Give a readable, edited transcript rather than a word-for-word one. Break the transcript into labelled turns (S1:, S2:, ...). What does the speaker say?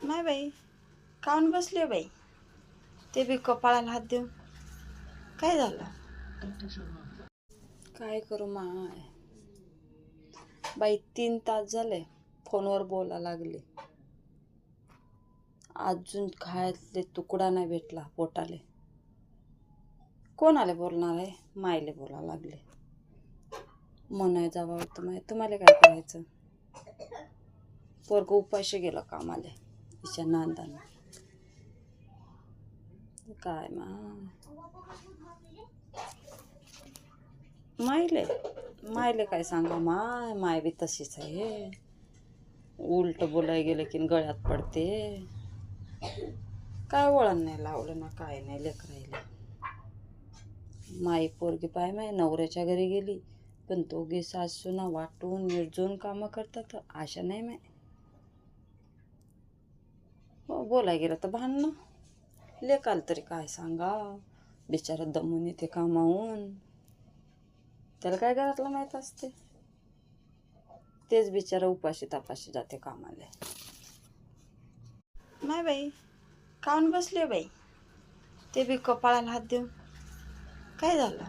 S1: नाही बाई, काऊन बसली बाई? ते बी कपाळाला हात देऊन. काय झालं? काय करू माय बाई, 3 तास झाले फोनवर बोला लागले, अजून खायतले तुकडा नाही भेटला पोटाले. कोणाला बोलणार आहे? मायले बोला लागले. म्हणाय जावं तुम्हाला काय करायचं? पोरग उपाशी गेलं कामाले तिच्या नांदानं. काय मायले काय सांगा, माय बी तशीच आहे. उलट बोलाय गेलं की गळ्यात पडते. काय वळण नाही लावलं ना, काय नाही लेकरायला. माई पोरगी पाय माय नवऱ्याच्या घरी गेली, पण दोघे सासू ना वाटून निर्जून कामं करतात. आशा नाही माय. हो, बोलाय गेलं तर भांडणं. लेकाल तरी काय सांगा, बिचारा दमून येते कामावून. त्याला काय घरातलं माहीत असते. तेच बिचारा उपाशी तापाशी जाते कामाला. नाही बाई, काऊन बसली बाई? ते बी कपाळाला हात देऊन. काय झालं?